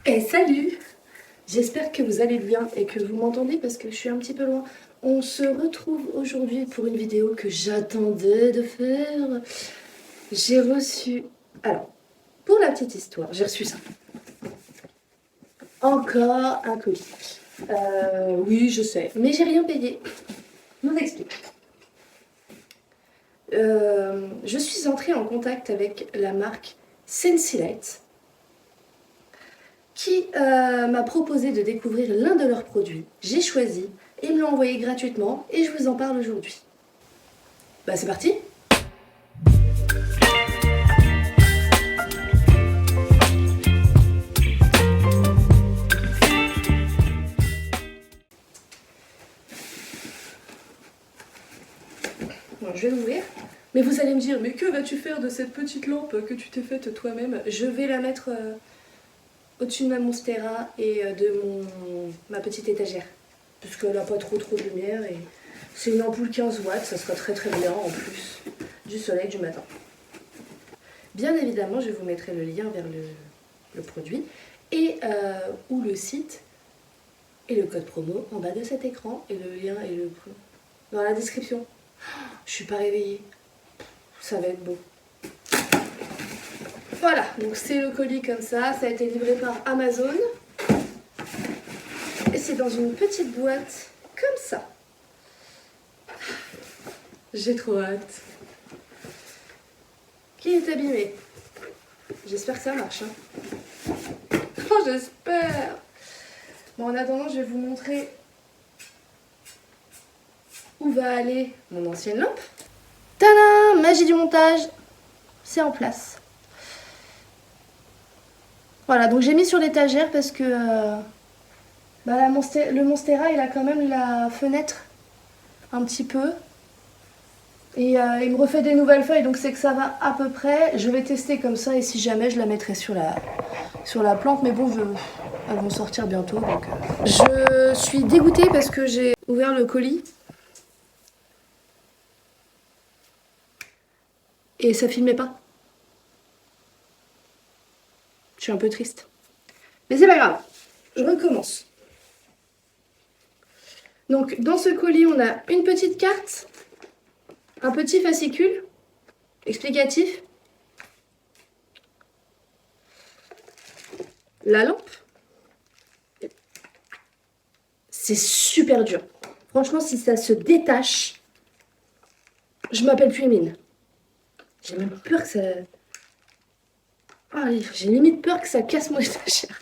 Et salut! J'espère que vous allez bien et que vous m'entendez parce que je suis un petit peu loin. On se retrouve aujourd'hui pour une vidéo que j'attendais de faire. J'ai reçu... Alors, pour la petite histoire, j'ai reçu ça. Encore un colis. Oui, je sais, mais j'ai rien payé. Je vous explique. Je suis entrée en contact avec la marque Sensilite qui m'a proposé de découvrir l'un de leurs produits. J'ai choisi, ils me l'ont envoyé gratuitement et je vous en parle aujourd'hui. Bah c'est parti! Bon, je vais l'ouvrir. Mais vous allez me dire, mais que vas-tu faire de cette petite lampe que tu t'es faite toi-même? Je vais la mettre au-dessus de ma Monstera et de ma petite étagère. Parce qu'elle n'a pas trop de lumière et c'est une ampoule 15 watts, ça sera très bien en plus du soleil du matin. Bien évidemment, je vous mettrai le lien vers le produit et ou le site et le code promo en bas de cet écran et le lien est dans la description. Je suis pas réveillée, ça va être beau. Voilà, donc c'est le colis comme ça a été livré par Amazon et c'est dans une petite boîte comme ça. J'ai trop hâte. Qui est abîmé? J'espère que ça marche. Hein. Oh, j'espère. Bon, en attendant, je vais vous montrer où va aller mon ancienne lampe. Tadam! Magie du montage, c'est en place. Voilà, donc j'ai mis sur l'étagère parce que le Monstera, il a quand même la fenêtre un petit peu. Et il me refait des nouvelles feuilles, donc c'est que ça va à peu près. Je vais tester comme ça et si jamais, je la mettrai sur la plante. Mais bon, elles vont sortir bientôt. Donc, je suis dégoûtée parce que j'ai ouvert le colis. Et ça filmait pas. Je suis un peu triste. Mais c'est pas grave. Je recommence. Donc, dans ce colis, on a une petite carte. Un petit fascicule explicatif. La lampe. C'est super dur. Franchement, si ça se détache, je m'appelle plus Émile. J'ai même peur que ça... Ah, j'ai limite peur que ça casse mon étagère.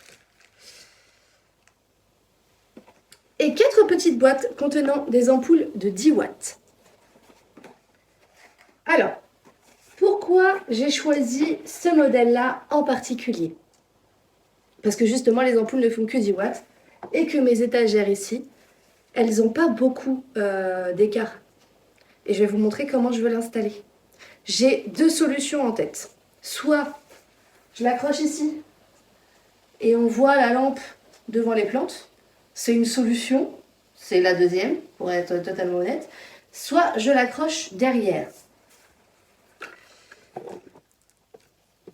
Et 4 petites boîtes contenant des ampoules de 10 watts. Alors, pourquoi j'ai choisi ce modèle-là en particulier? Parce que justement, les ampoules ne font que 10 watts et que mes étagères ici, elles n'ont pas beaucoup d'écart. Et je vais vous montrer comment je veux l'installer. J'ai 2 solutions en tête. Soit je l'accroche ici et on voit la lampe devant les plantes. C'est une solution, c'est la deuxième, pour être totalement honnête. Soit je l'accroche derrière.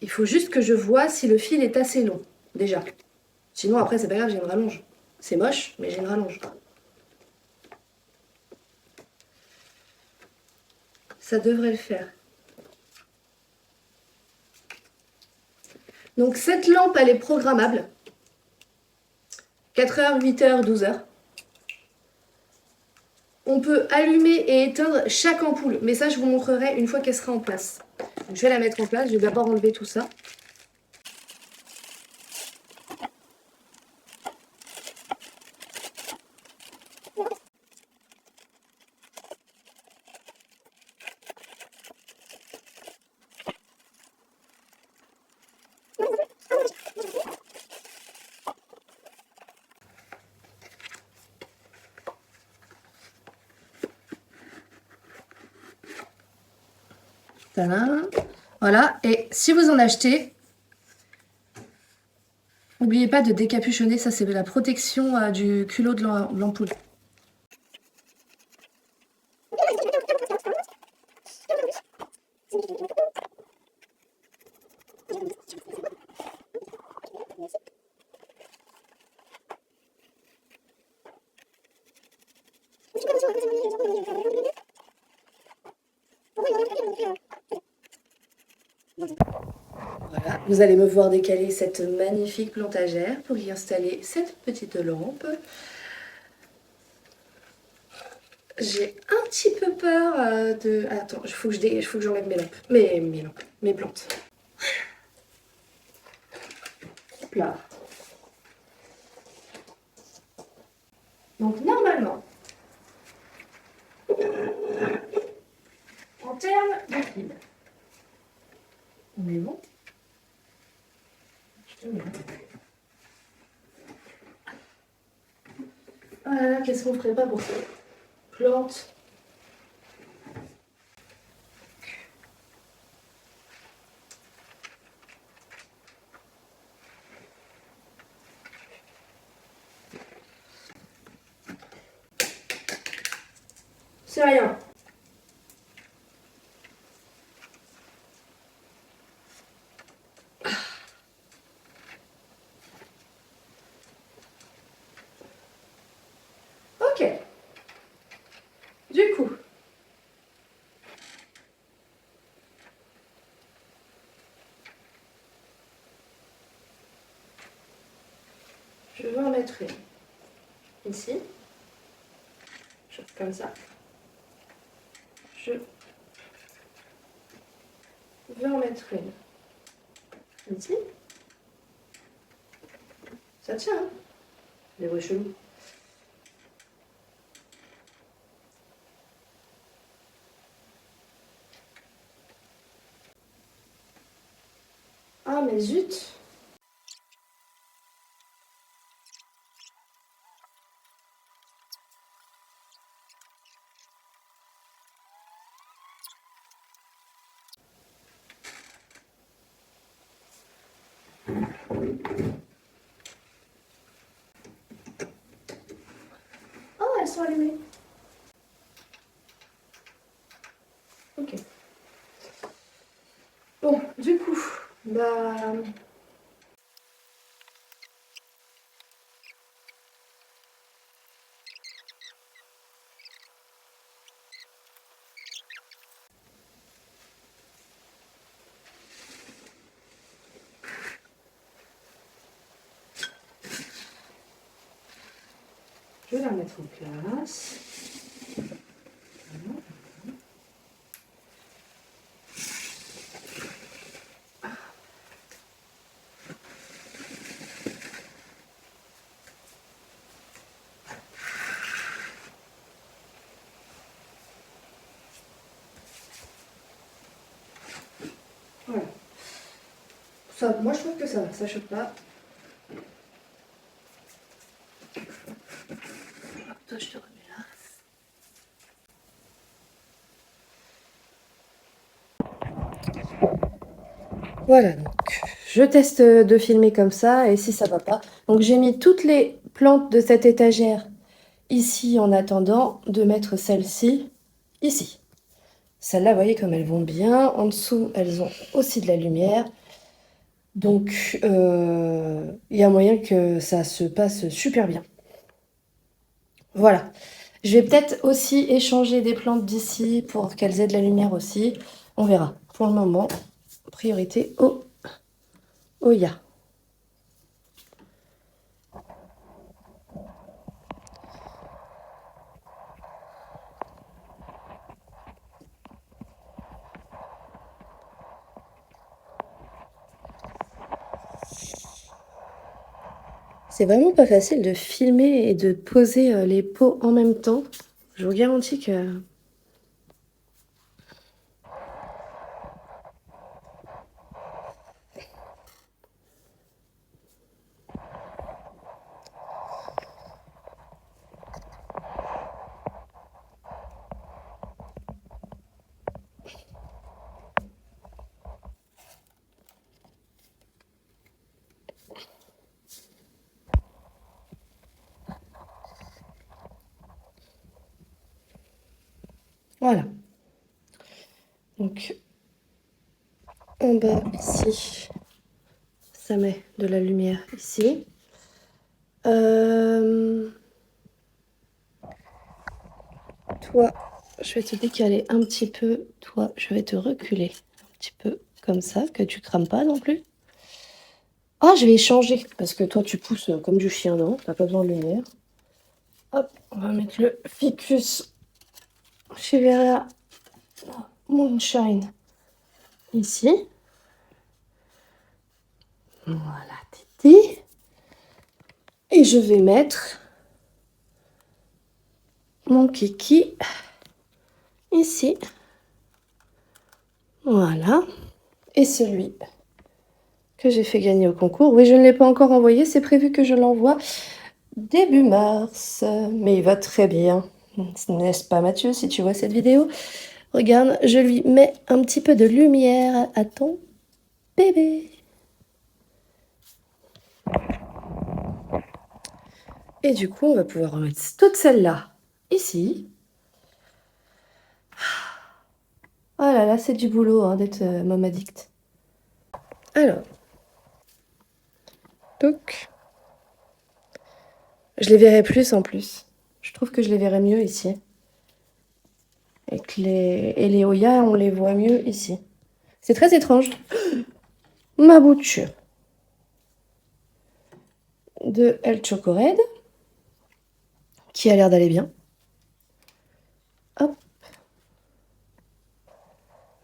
Il faut juste que je vois si le fil est assez long, déjà. Sinon, après, c'est pas grave, j'ai une rallonge. C'est moche, mais j'ai une rallonge. Ça devrait le faire. Donc, cette lampe, elle est programmable. 4h, 8h, 12h. On peut allumer et éteindre chaque ampoule. Mais ça, je vous montrerai une fois qu'elle sera en place. Donc, je vais la mettre en place. Je vais d'abord enlever tout ça. Voilà, et si vous en achetez, n'oubliez pas de décapuchonner, ça c'est la protection du culot de l'ampoule. Vous allez me voir décaler cette magnifique plantagère pour y installer cette petite lampe. J'ai un petit peu peur de... Attends, il faut que j'enlève mes lampes. Mes plantes. Hop là. Donc normalement, en termes de fil, on est bon. Voilà, qu'est-ce qu'on ferait pas pour ces plantes? C'est rien. Ok. Du coup, je vais en mettre une ici. Je fais comme ça. Je vais en mettre une ici. Ça tient, hein? Les bruits chelous. Ah, mais zut! Oh, elles sont allumées. Ok. Bon, du coup, bah... je vais la mettre en place. Voilà. Ça, moi, je trouve que ça va, ça choque pas. Hop, toi, je te remets là. Voilà, donc je teste de filmer comme ça et si ça va pas. Donc j'ai mis toutes les plantes de cette étagère ici en attendant de mettre celle-ci ici. Celles-là, vous voyez comme elles vont bien. En dessous, elles ont aussi de la lumière. Donc il y a moyen que ça se passe super bien. Voilà. Je vais peut-être aussi échanger des plantes d'ici pour qu'elles aient de la lumière aussi. On verra. Pour le moment, priorité au Oya. C'est vraiment pas facile de filmer et de poser les pots en même temps. Je vous garantis que... Voilà. Donc, en bas, ici, ça met de la lumière ici. Toi, je vais te décaler un petit peu. Toi, je vais te reculer un petit peu, comme ça, que tu crames pas non plus. Ah, je vais échanger, parce que toi, tu pousses comme du chien, non? T'as pas besoin de lumière. Hop, on va mettre le ficus chez Vera Moonshine ici. Voilà, Titi. Et je vais mettre mon kiki ici. Voilà. Et celui que j'ai fait gagner au concours. Oui, je ne l'ai pas encore envoyé. C'est prévu que je l'envoie début mars. Mais il va très bien. N'est-ce pas, Mathieu, si tu vois cette vidéo? Regarde, je lui mets un petit peu de lumière à ton bébé. Et du coup, on va pouvoir remettre toutes celles-là ici. Oh là là, c'est du boulot hein, d'être mom addict. Alors, donc, je les verrai plus en plus. Je trouve que je les verrai mieux ici. Et les Oya, on les voit mieux ici. C'est très étrange. Ma bouture de El Chocored, qui a l'air d'aller bien. Hop.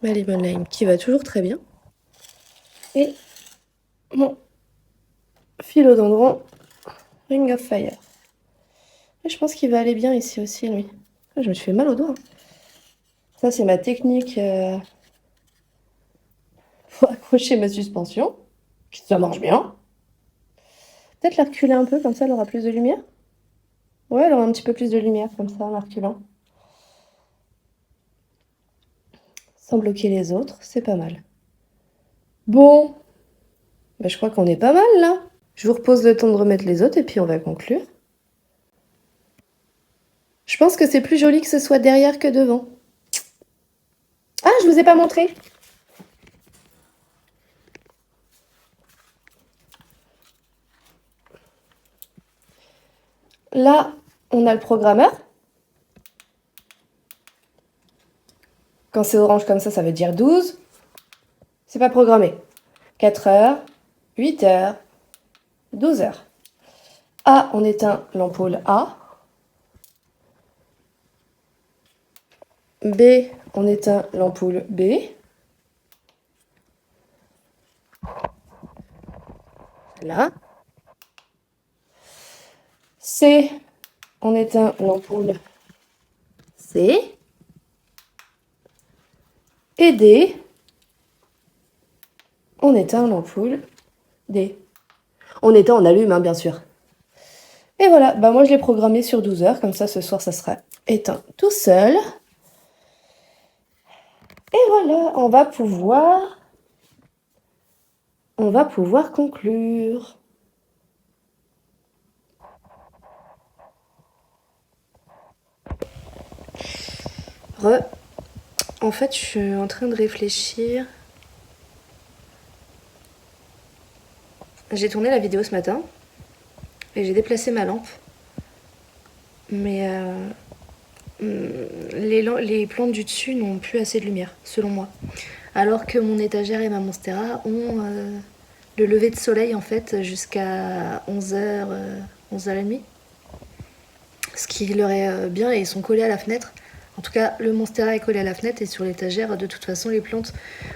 Ma Lemon Lime, qui va toujours très bien. Et mon Philodendron Ring of Fire. Et je pense qu'il va aller bien ici aussi, lui. Ah, je me suis fait mal au doigt. Ça, c'est ma technique pour accrocher ma suspension. Ça marche bien. Peut-être la reculer un peu, comme ça, elle aura plus de lumière. Ouais, elle aura un petit peu plus de lumière, comme ça, en la reculant. Sans bloquer les autres, c'est pas mal. Bon, bah, je crois qu'on est pas mal, là. Je vous repose le temps de remettre les autres, et puis on va conclure. Je pense que c'est plus joli que ce soit derrière que devant. Ah, je vous ai pas montré. Là, on a le programmeur. Quand c'est orange comme ça veut dire 12. C'est pas programmé. 4 heures, 8 heures, 12 heures. A, on éteint l'ampoule A. B, on éteint l'ampoule B. Là. C, on éteint l'ampoule C. Et D, on éteint l'ampoule D. On éteint, on allume, hein, bien sûr. Et voilà, bah moi je l'ai programmé sur 12 heures, comme ça ce soir ça sera éteint tout seul. Et voilà, on va pouvoir conclure. En fait, je suis en train de réfléchir. J'ai tourné la vidéo ce matin et j'ai déplacé ma lampe. Mais les plantes du dessus n'ont plus assez de lumière, selon moi. Alors que mon étagère et ma monstera ont le lever de soleil en fait jusqu'à 11h, 11h30. Ce qui leur est bien et ils sont collés à la fenêtre. En tout cas, le monstera est collé à la fenêtre et sur l'étagère, de toute façon, les plantes,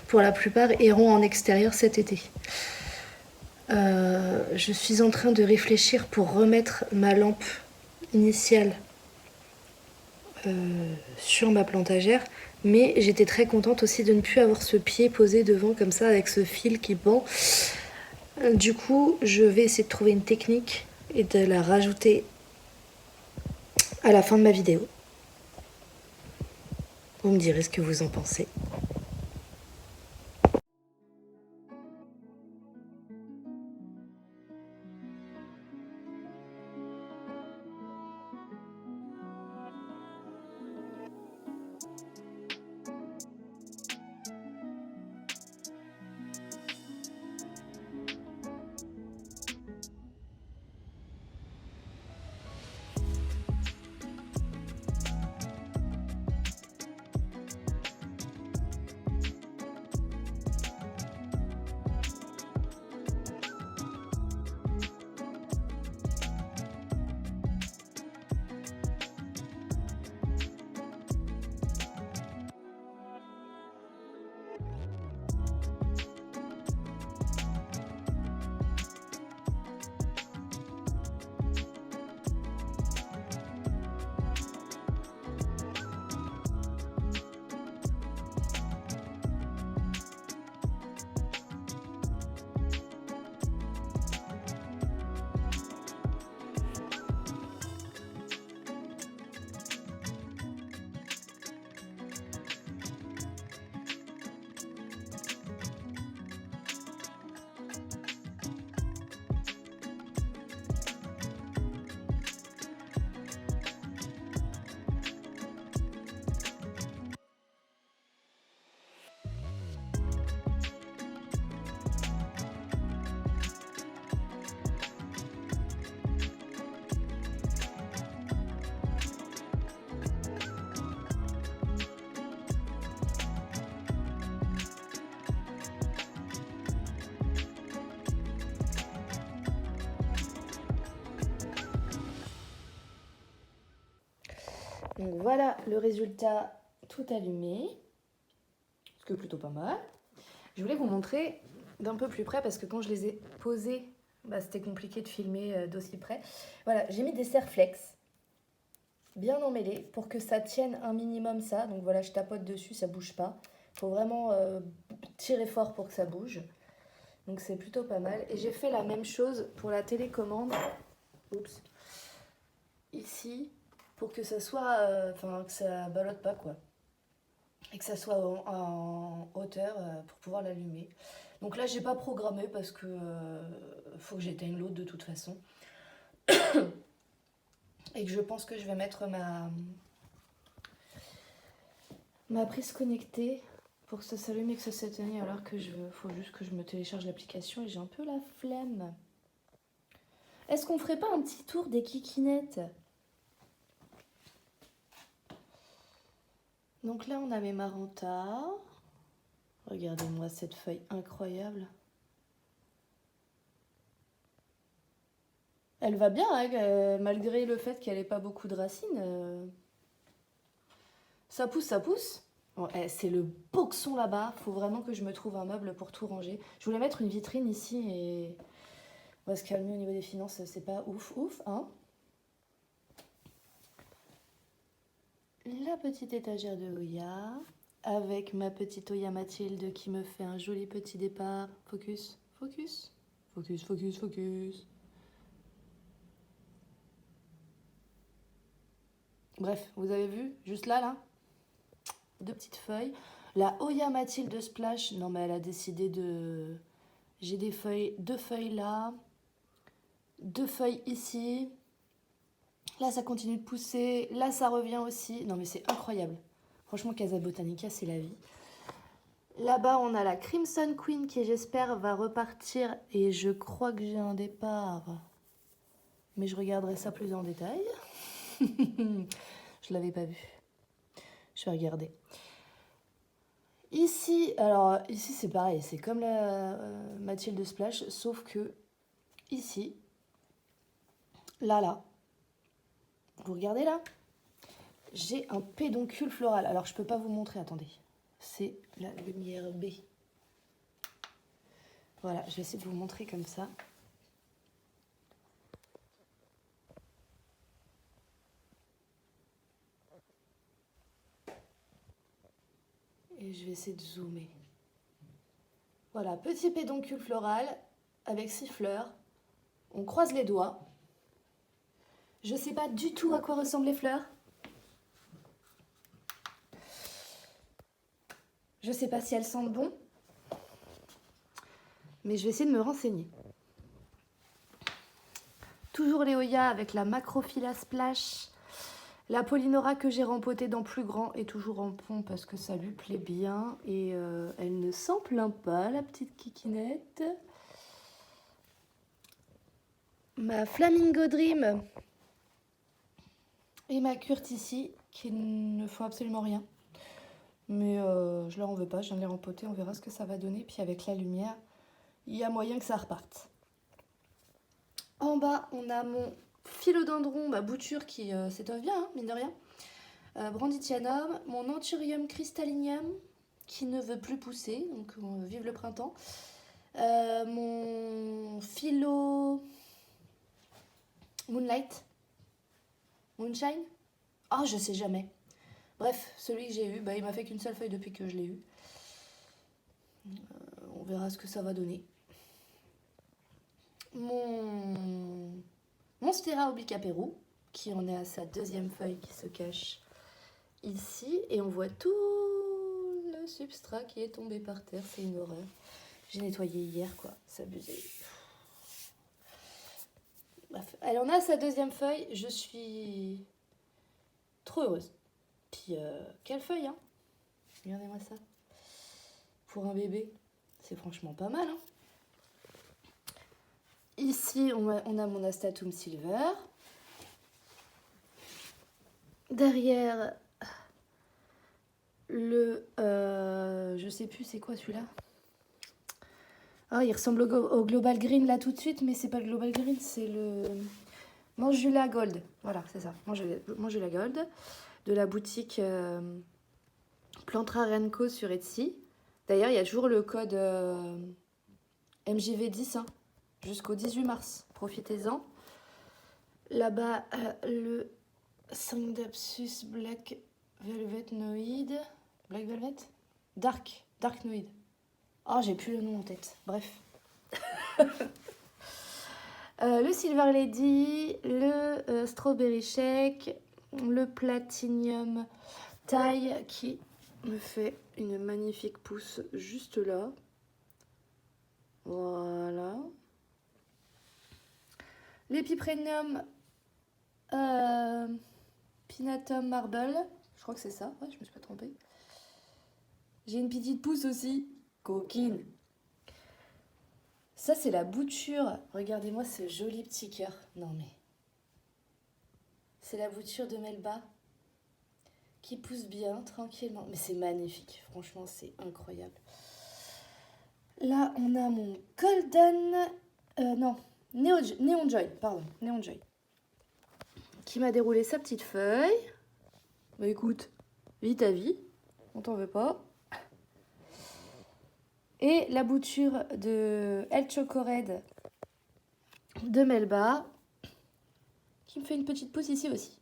pour la plupart, iront en extérieur cet été. Je suis en train de réfléchir pour remettre ma lampe initiale sur ma plantagère, mais j'étais très contente aussi de ne plus avoir ce pied posé devant comme ça avec ce fil qui pend. Du coup, je vais essayer de trouver une technique et de la rajouter à la fin de ma vidéo. Vous me direz ce que vous en pensez. Donc voilà le résultat tout allumé. Ce qui est plutôt pas mal. Je voulais vous montrer d'un peu plus près parce que quand je les ai posés, c'était compliqué de filmer d'aussi près. Voilà, j'ai mis des serflex bien emmêlés pour que ça tienne un minimum ça. Donc voilà, je tapote dessus, ça bouge pas. Il faut vraiment tirer fort pour que ça bouge. Donc c'est plutôt pas mal. Et j'ai fait la même chose pour la télécommande. Oups. Ici, pour que ça soit... que ça ballotte pas, quoi. Et que ça soit en hauteur pour pouvoir l'allumer. Donc là, j'ai pas programmé parce que faut que j'éteigne l'autre de toute façon. Et que je pense que je vais mettre ma prise connectée pour que ça s'allume et que ça s'éteigne alors que je veux. Faut juste que je me télécharge l'application et j'ai un peu la flemme. Est-ce qu'on ferait pas un petit tour des kikinettes? Donc là, on a mes Maranta. Regardez-moi cette feuille incroyable. Elle va bien, hein, malgré le fait qu'elle n'ait pas beaucoup de racines. Ça pousse, ça pousse. Bon, c'est le boxon là-bas. Faut vraiment que je me trouve un meuble pour tout ranger. Je voulais mettre une vitrine ici et on va se calmer au niveau des finances. C'est pas ouf, hein. La petite étagère de Oya avec ma petite Oya Mathilde qui me fait un joli petit départ. Focus, focus, focus, focus, focus. Bref, vous avez vu, juste là, deux petites feuilles. La Oya Mathilde Splash, non mais elle a décidé de... J'ai des feuilles, deux feuilles là, deux feuilles ici. Là, ça continue de pousser. Là, ça revient aussi. Non mais c'est incroyable. Franchement, Casa Botanica, c'est la vie. Là-bas, on a la Crimson Queen qui, j'espère, va repartir. Et je crois que j'ai un départ. Mais je regarderai ça plus en détail. Je l'avais pas vu. Je vais regarder. Ici, alors ici c'est pareil, c'est comme la Mathilde Splash, sauf que ici, là, vous regardez là, j'ai un pédoncule floral. Alors je peux pas vous montrer, attendez, c'est la lumière B. Voilà, je vais essayer de vous montrer comme ça. Et je vais essayer de zoomer. Voilà, petit pédoncule floral avec 6 fleurs. On croise les doigts. Je sais pas du tout à quoi ressemblent les fleurs. Je sais pas si elles sentent bon. Mais je vais essayer de me renseigner. Toujours les Oya avec la Macrophylla Splash. La Polynora que j'ai rempotée dans plus grand est toujours en pont parce que ça lui plaît bien. Et elle ne s'en plaint pas, la petite kikinette. Ma Flamingo Dream et ma Curtici qui ne font absolument rien. Mais je leur en veux pas, je viens de les rempoter, on verra ce que ça va donner. Puis avec la lumière, il y a moyen que ça reparte. En bas, on a mon philodendron, ma bouture qui s'étoffe bien, hein, mine de rien. Branditianum, mon Anthurium crystallinium qui ne veut plus pousser, donc vive le printemps. Mon philo Moonlight, Moonshine, oh je sais jamais. Bref, celui que j'ai eu, il m'a fait qu'une seule feuille depuis que je l'ai eu. On verra ce que ça va donner. Mon Monstera obliquaperu, qui en est à sa deuxième feuille qui se cache ici. Et on voit tout le substrat qui est tombé par terre. C'est une horreur. J'ai nettoyé hier, quoi. C'est abusé. Bref, elle en a sa deuxième feuille. Je suis trop heureuse. Puis, quelle feuille, hein. Regardez-moi ça. Pour un bébé, c'est franchement pas mal, hein. Ici, on a mon Astatum Silver. Derrière, le... je sais plus c'est quoi celui-là. Ah, il ressemble au Global Green là tout de suite, mais c'est pas le Global Green, c'est le Manjula Gold. Voilà, c'est ça. Manjula Gold. De la boutique Plantra Renko sur Etsy. D'ailleurs, il y a toujours le code MJV10 hein, jusqu'au 18 mars. Profitez-en. Là-bas, le Sandapsus Black Velvet Noid. Black Velvet Dark Noid. Oh, j'ai plus le nom en tête. Bref. Le Silver Lady, le Strawberry Shake, le Platinum Taille qui me fait une magnifique pousse juste là. Voilà. L'Epipremium Pinatum Marble. Je crois que c'est ça. Ouais, je me suis pas trompée. J'ai une petite pousse aussi. Coquine. Ça, c'est la bouture. Regardez-moi ce joli petit cœur. Non, mais... C'est la bouture de Melba qui pousse bien, tranquillement. Mais c'est magnifique. Franchement, c'est incroyable. Là, on a mon Golden... non, Neon Joy, pardon. Neon Joy. Qui m'a déroulé sa petite feuille. Bah écoute, vis ta vie. On t'en veut pas. Et la bouture de El Choco Red de Melba, qui me fait une petite pousse ici aussi.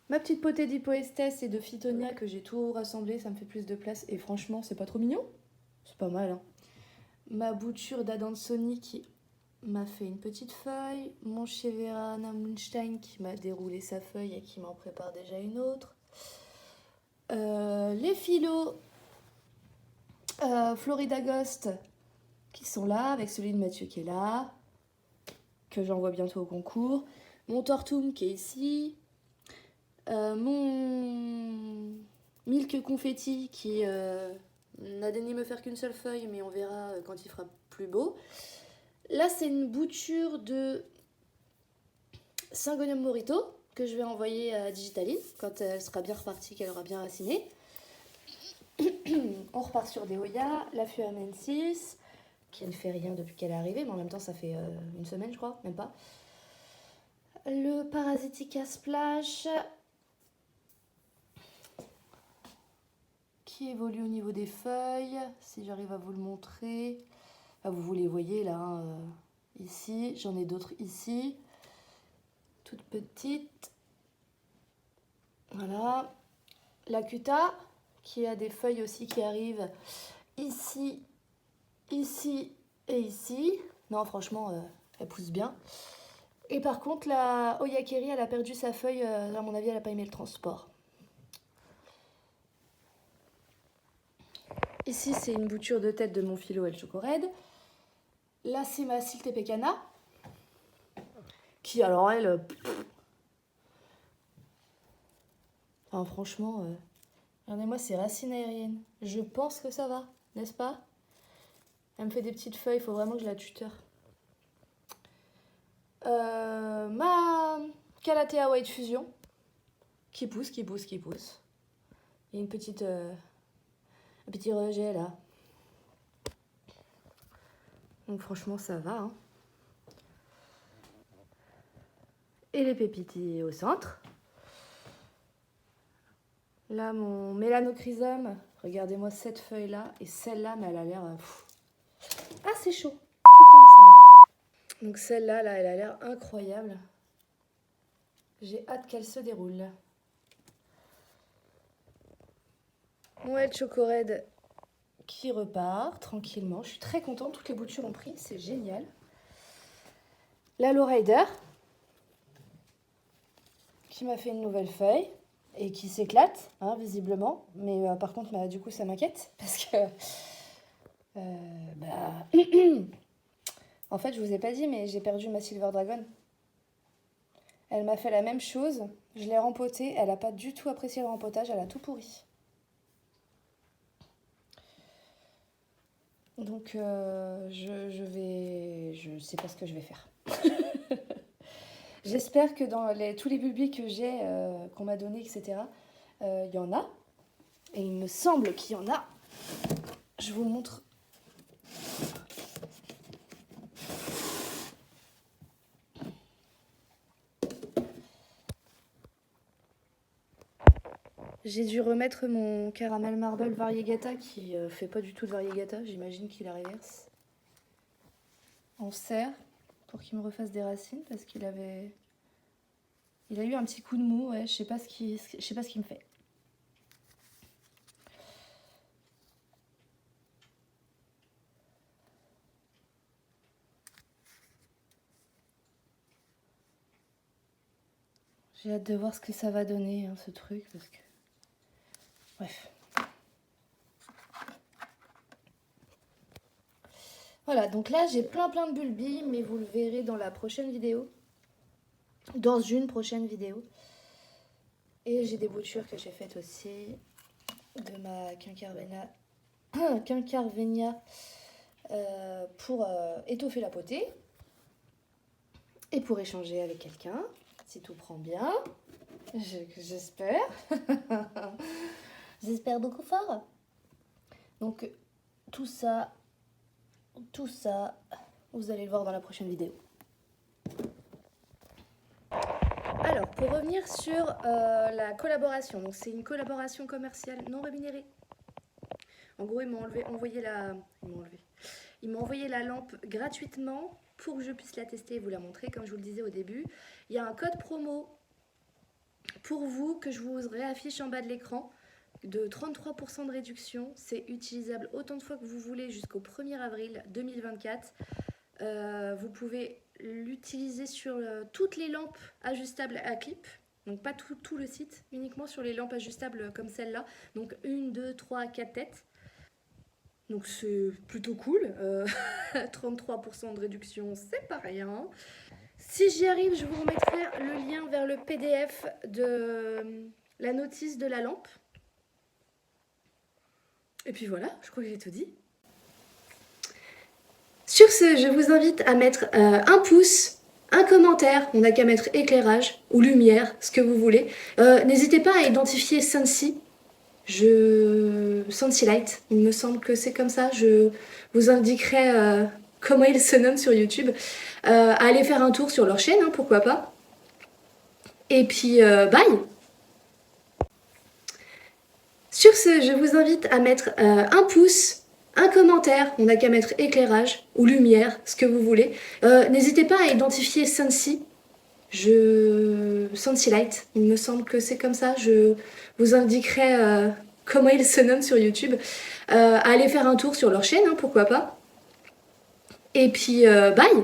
Ma petite potée d'hypoestès et de Phytonia que j'ai tout rassemblé, ça me fait plus de place. Et franchement, c'est pas trop mignon? C'est pas mal, hein. Ma bouture d'Adansoni qui m'a fait une petite feuille. Mon Chevera Namunstein qui m'a déroulé sa feuille et qui m'en prépare déjà une autre. Les philos Florida Ghost qui sont là, avec celui de Mathieu qui est là, que j'envoie bientôt au concours. Mon Tortum qui est ici. Mon Milk Confetti qui n'a daigné me faire qu'une seule feuille, mais on verra quand il fera plus beau. Là, c'est une bouture de Syngonium Morito que je vais envoyer à Digitaline quand elle sera bien repartie, qu'elle aura bien raciné. On repart sur des Oya, la Fuamensis, qui ne fait rien depuis qu'elle est arrivée, mais en même temps, ça fait une semaine, je crois, même pas. Le Parasitica Splash, qui évolue au niveau des feuilles, si j'arrive à vous le montrer. Ah, vous les voyez là, hein, ici, j'en ai d'autres ici, toutes petites. Voilà. La Cuta, qui a des feuilles aussi qui arrivent ici, ici et ici. Non, franchement, elle pousse bien. Et par contre, la Oyakeri, elle a perdu sa feuille. À mon avis, elle n'a pas aimé le transport. Ici, c'est une bouture de tête de mon philo El Choco Red. Là, c'est ma Silte Pecana. Qui, alors, elle... Enfin, franchement... Regardez-moi ces racines aériennes. Je pense que ça va, n'est-ce pas? Elle me fait des petites feuilles, il faut vraiment que je la tuteur. Ma Calathea White Fusion, qui pousse. Il y a une petite, un petit rejet là. Donc franchement ça va. Hein. Et les pépitis au centre. Là mon Mélanochrysum, regardez-moi cette feuille là. Et celle-là, mais elle a l'air... Ah c'est chaud, putain de sa mère. Donc celle-là, là, elle a l'air incroyable. J'ai hâte qu'elle se déroule. Mon El Choco Red qui repart tranquillement. Je suis très contente, toutes les boutures ont pris, c'est génial. La Lowrider qui m'a fait une nouvelle feuille et qui s'éclate, hein, visiblement. Mais par contre, bah, du coup, ça m'inquiète parce que... En fait, je vous ai pas dit, mais j'ai perdu ma Silver Dragon. Elle m'a fait la même chose. Je l'ai rempotée. Elle n'a pas du tout apprécié le rempotage. Elle a tout pourri. Donc, je sais pas ce que je vais faire. J'espère que dans tous les bulbis que j'ai, qu'on m'a donné, etc., il y en a. Et il me semble qu'il y en a. Je vous montre. J'ai dû remettre mon caramel marble variegata qui fait pas du tout de variegata, j'imagine qu'il la reverse. En serre pour qu'il me refasse des racines parce qu'il avait... Il a eu un petit coup de mou, ouais, je sais pas ce qu'il me fait. J'ai hâte de voir ce que ça va donner, hein, ce truc, parce que... Bref. Voilà, donc là, j'ai plein de bulbilles, mais vous le verrez dans la prochaine vidéo. Dans une prochaine vidéo. Et j'ai des boutures que j'ai faites aussi de ma quincarvénia pour étoffer la potée. Et pour échanger avec quelqu'un, si tout prend bien. J'espère. J'espère beaucoup fort. Donc, tout ça, vous allez le voir dans la prochaine vidéo. Alors, pour revenir sur la collaboration, donc c'est une collaboration commerciale non rémunérée. En gros, ils m'ont envoyé la lampe gratuitement pour que je puisse la tester et vous la montrer. Comme je vous le disais au début, il y a un code promo pour vous que je vous réaffiche en bas de l'écran de 33% de réduction. C'est utilisable autant de fois que vous voulez jusqu'au 1er avril 2024. Vous pouvez l'utiliser sur toutes les lampes ajustables à clip. Donc pas tout le site, uniquement sur les lampes ajustables comme celle-là. Donc 1, 2, 3, 4 têtes. Donc c'est plutôt cool. 33% de réduction, c'est pas rien. Si j'y arrive, je vous remettrai le lien vers le PDF de la notice de la lampe. Et puis voilà, je crois que j'ai tout dit. Sur ce, je vous invite à mettre un pouce, un commentaire, on n'a qu'à mettre éclairage ou lumière, ce que vous voulez. N'hésitez pas à identifier Sensi. Sensi Light, il me semble que c'est comme ça. Je vous indiquerai comment il se nomme sur YouTube. Allez faire un tour sur leur chaîne, hein, pourquoi pas. Et puis, bye! Sur ce, je vous invite à mettre un pouce, un commentaire, on n'a qu'à mettre éclairage ou lumière, ce que vous voulez. N'hésitez pas à identifier Sensi. Sensi Light, il me semble que c'est comme ça. Je vous indiquerai comment il se nomme sur YouTube. Allez faire un tour sur leur chaîne, hein, pourquoi pas. Et puis, bye!